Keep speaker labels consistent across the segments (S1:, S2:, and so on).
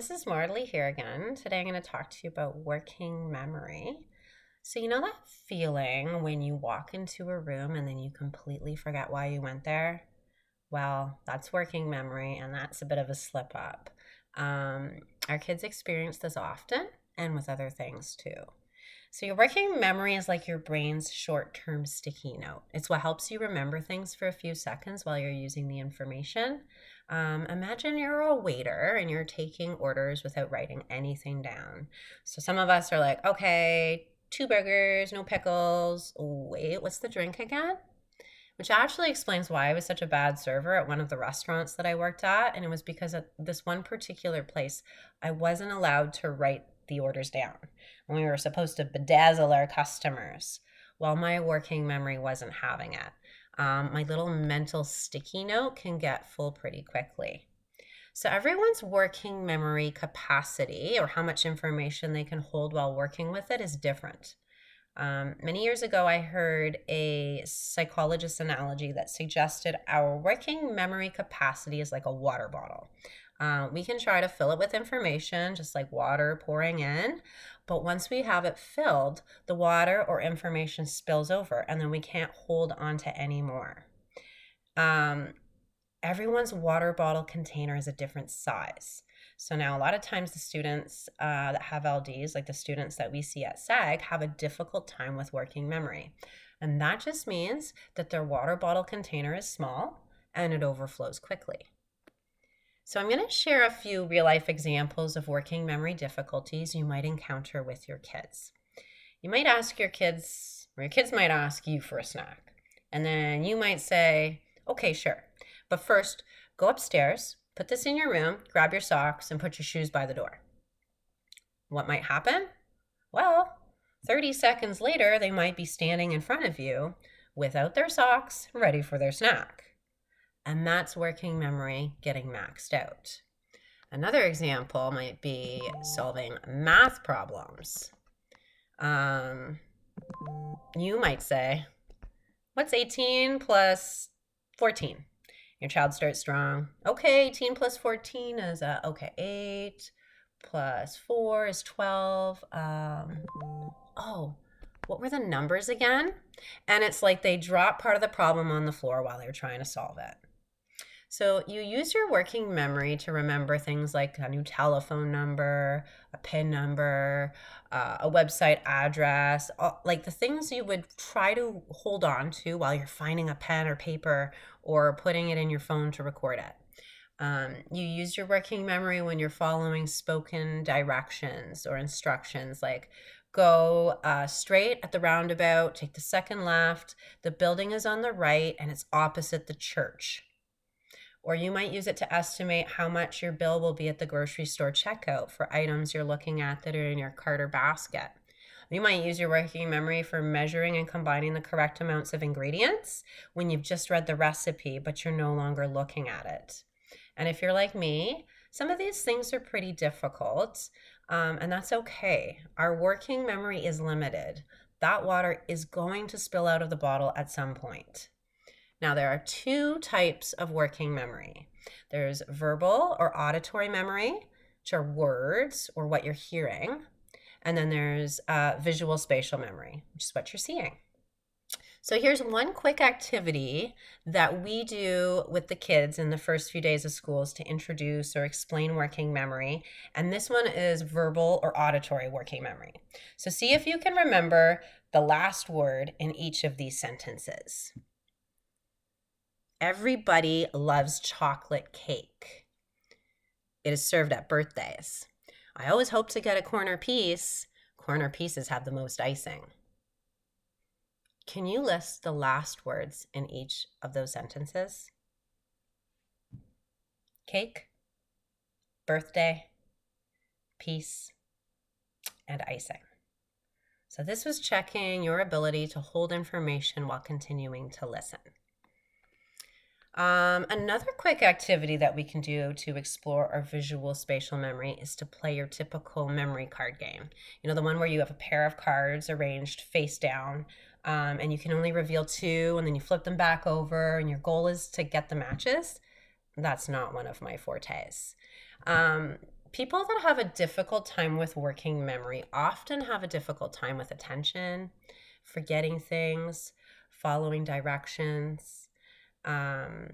S1: Mrs. Marley here again. Today I'm going to talk to you about working memory. So, you know that feeling when you walk into a room and then you completely forget why you went there? Well, that's working memory, and that's a bit of a slip up. Our kids experience this often and with other things too. So, your working memory is like your brain's short term sticky note. It's what helps you remember things for a few seconds while you're using the information. Imagine you're a waiter and you're taking orders without writing anything down. So, some of us are like, okay, two burgers, no pickles. Wait, what's the drink again? Which actually explains why I was such a bad server at one of the restaurants that I worked at. And it was because at this one particular place, I wasn't allowed to write the orders down. And we were supposed to bedazzle our customers. Well, my working memory wasn't having it. My little mental sticky note can get full pretty quickly. So, everyone's working memory capacity or how much information they can hold while working with it is different. Many years ago, I heard a psychologist analogy that suggested our working memory capacity is like a water bottle. We can try to fill it with information, just like water pouring in. But once we have it filled, the water or information spills over, and then we can't hold on to any more. Um, Everyone's water bottle container is a different size. So now a lot of times the students that have LDs, like the students that we see at SAG, have a difficult time with working memory. And that just means that their water bottle container is small and it overflows quickly. So I'm going to share a few real life examples of working memory difficulties you might encounter with your kids. You might ask your kids, or your kids might ask you for a snack. And then you might say, okay, sure. But first, go upstairs, put this in your room, grab your socks, and put your shoes by the door. What might happen? Well, 30 seconds later, they might be standing in front of you without their socks, ready for their snack. And that's working memory getting maxed out. Another example might be solving math problems. You might say, what's 18 plus 14? Your child starts strong. Okay, 18 plus 14 is, 8 plus 4 is 12. What were the numbers again? And it's like they drop part of the problem on the floor while they're trying to solve it. So you use your working memory to remember things like a new telephone number, a PIN number, a website address, like the things you would try to hold on to while you're finding a pen or paper or putting it in your phone to record it. You use your working memory when you're following spoken directions or instructions like go straight at the roundabout, take the second left, the building is on the right, and it's opposite the church. Or you might use it to estimate how much your bill will be at the grocery store checkout for items you're looking at that are in your cart or basket. You might use your working memory for measuring and combining the correct amounts of ingredients when you've just read the recipe, but you're no longer looking at it. And if you're like me, some of these things are pretty difficult, and that's okay. Our working memory is limited. That water is going to spill out of the bottle at some point. Now, there are two types of working memory. There's verbal or auditory memory, which are words or what you're hearing. And then there's visual spatial memory, which is what you're seeing. So here's one quick activity that we do with the kids in the first few days of schools to introduce or explain working memory. And this one is verbal or auditory working memory. So see if you can remember the last word in each of these sentences. Everybody loves chocolate cake. It is served at birthdays. I always hope to get a corner piece. Corner pieces have the most icing. Can you list the last words in each of those sentences? Cake, birthday, piece, and icing. So this was checking your ability to hold information while continuing to listen. Another quick activity that we can do to explore our visual spatial memory is to play your typical memory card game. You know, the one where you have a pair of cards arranged face down, and you can only reveal two, and then you flip them back over, and your goal is to get the matches. That's not one of my fortes. People that have a difficult time with working memory often have a difficult time with attention, forgetting things, following directions,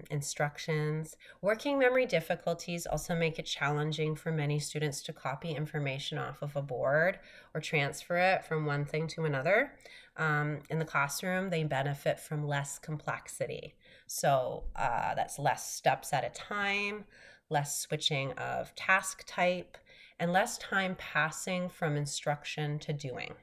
S1: instructions. Working memory difficulties also make it challenging for many students to copy information off of a board or transfer it from one thing to another. In the classroom, they benefit from less complexity. So that's less steps at a time, less switching of task type, and less time passing from instruction to doing.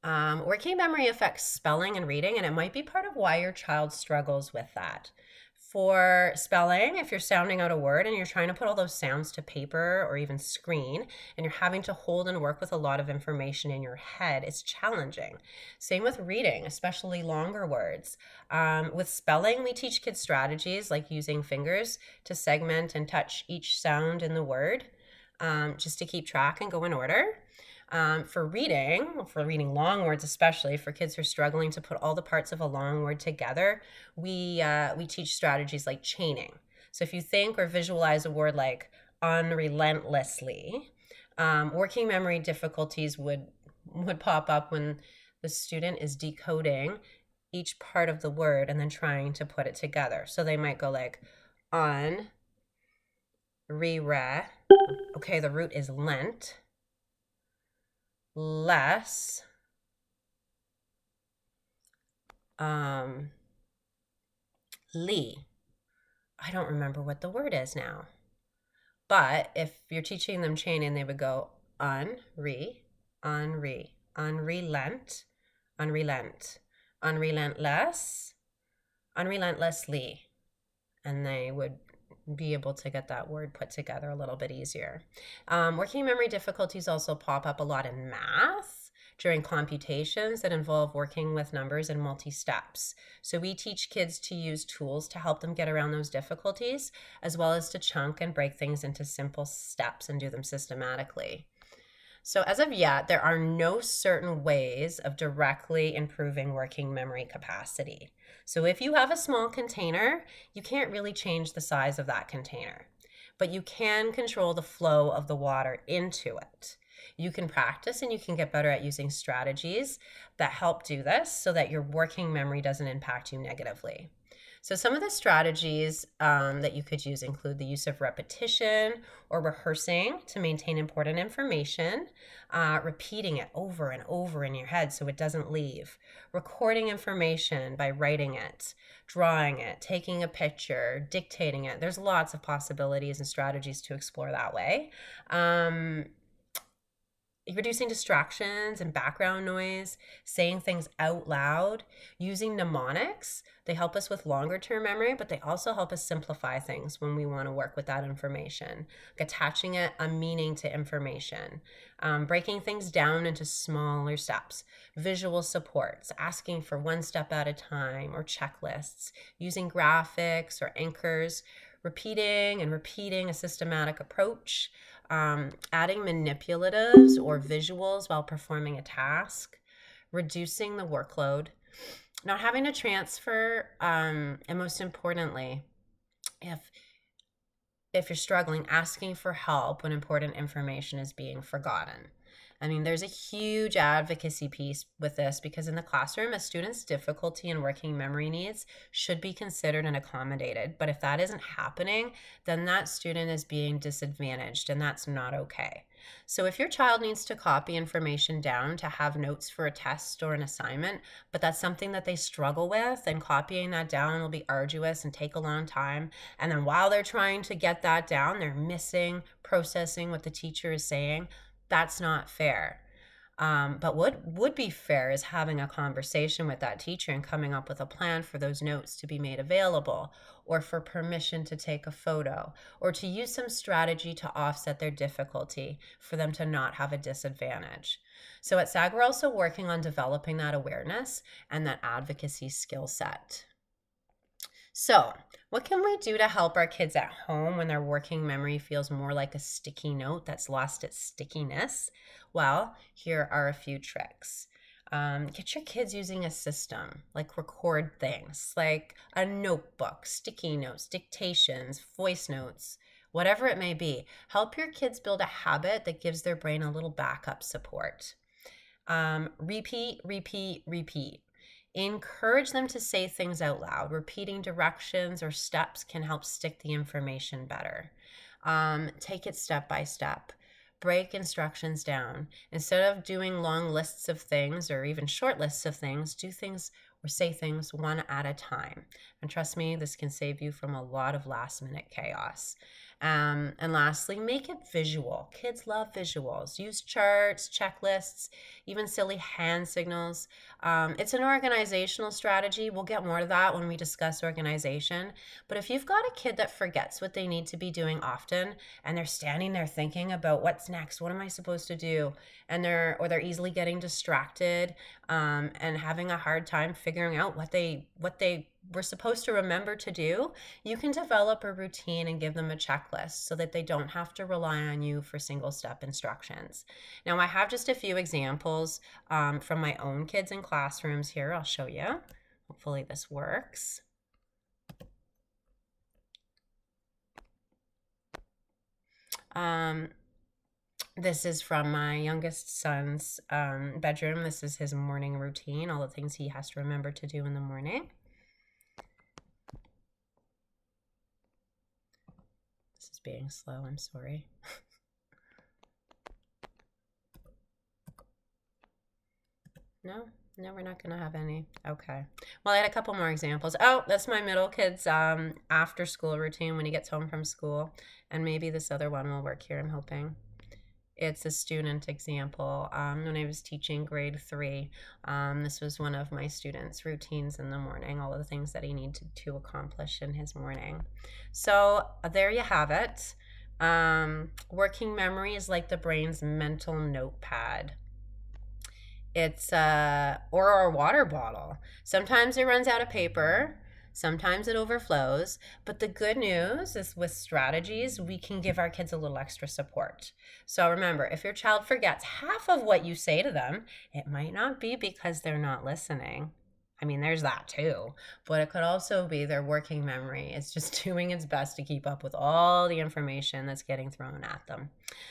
S1: Working memory affects spelling and reading, and it might be part of why your child struggles with that. For spelling, if you're sounding out a word and you're trying to put all those sounds to paper or even screen, and you're having to hold and work with a lot of information in your head, it's challenging. Same with reading, especially longer words. With spelling, we teach kids strategies like using fingers to segment and touch each sound in the word, just to keep track and go in order. For reading long words, especially for kids who are struggling to put all the parts of a long word together, we teach strategies like chaining. So if you think or visualize a word like unrelentlessly, working memory difficulties would pop up when the student is decoding each part of the word and then trying to put it together. So they might go like on, re-re. Okay, the root is lent. Less Lee. I don't remember what the word is now. But if you're teaching them chaining, they would go unrelent, unrelent, unrelentless, unrelentlessly. And they would be able to get that word put together a little bit easier. Working memory difficulties also pop up a lot in math during computations that involve working with numbers and multi-steps. So we teach kids to use tools to help them get around those difficulties, as well as to chunk and break things into simple steps and do them systematically. So as of yet, there are no certain ways of directly improving working memory capacity. So if you have a small container, you can't really change the size of that container, but you can control the flow of the water into it. You can practice and you can get better at using strategies that help do this so that your working memory doesn't impact you negatively. So some of the strategies that you could use include the use of repetition or rehearsing to maintain important information, repeating it over and over in your head so it doesn't leave, recording information by writing it, drawing it, taking a picture, dictating it. There's lots of possibilities and strategies to explore that way. Reducing distractions and background noise, saying things out loud, using mnemonics. They help us with longer term memory, but they also help us simplify things when we want to work with that information. Like attaching a meaning to information, breaking things down into smaller steps, visual supports, asking for one step at a time, or checklists, using graphics or anchors, repeating and repeating a systematic approach, adding manipulatives or visuals while performing a task, reducing the workload, not having to transfer, and most importantly, if you're struggling, asking for help when important information is being forgotten. I mean, there's a huge advocacy piece with this because in the classroom, a student's difficulty in working memory needs should be considered and accommodated. But if that isn't happening, then that student is being disadvantaged, and that's not okay. So if your child needs to copy information down to have notes for a test or an assignment, but that's something that they struggle with, and copying that down will be arduous and take a long time, and then while they're trying to get that down, they're missing processing what the teacher is saying, that's not fair. But what would be fair is having a conversation with that teacher and coming up with a plan for those notes to be made available, or for permission to take a photo, or to use some strategy to offset their difficulty for them to not have a disadvantage. So at SAG, we're also working on developing that awareness and that advocacy skill set. So, what can we do to help our kids at home when their working memory feels more like a sticky note that's lost its stickiness? Well, here are a few tricks. Get your kids using a system, like record things, like a notebook, sticky notes, dictations, voice notes, whatever it may be. Help your kids build a habit that gives their brain a little backup support. Repeat, repeat, repeat. Encourage them to say things out loud. Repeating directions or steps can help stick the information better. Take it step by step. Break instructions down. Instead of doing long lists of things or even short lists of things, do things or say things one at a time. And trust me, this can save you from a lot of last minute chaos. And lastly, make it visual. Kids love visuals. Use charts, checklists, even silly hand signals. It's an organizational strategy. We'll get more to that when we discuss organization. But if you've got a kid that forgets what they need to be doing often, and they're standing there thinking about what's next, what am I supposed to do, and they're easily getting distracted, and having a hard time figuring out what they were supposed to remember to do, you can develop a routine and give them a checklist so that they don't have to rely on you for single step instructions. Now, I have just a few examples from my own kids in classrooms here. I'll show you. Hopefully this works. This is from my youngest son's bedroom. This is his morning routine, all the things he has to remember to do in the morning. This is being slow, I'm sorry. No, we're not gonna have any. Okay. Well, I had a couple more examples. Oh, that's my middle kid's after school routine when he gets home from school. And maybe this other one will work here, I'm hoping. It's a student example. When I was teaching grade 3, this was one of my students' routines in the morning, all of the things that he needed to accomplish in his morning. So there you have it. Working memory is like the brain's mental notepad. It's or our water bottle. Sometimes it runs out of paper, sometimes it overflows, but the good news is with strategies, we can give our kids a little extra support. So remember, if your child forgets half of what you say to them, it might not be because they're not listening. I mean, there's that too, but it could also be their working memory. It's just doing its best to keep up with all the information that's getting thrown at them.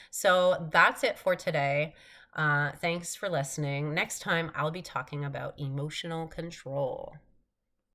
S1: So that's it for today. Thanks for listening. Next time, I'll be talking about emotional control.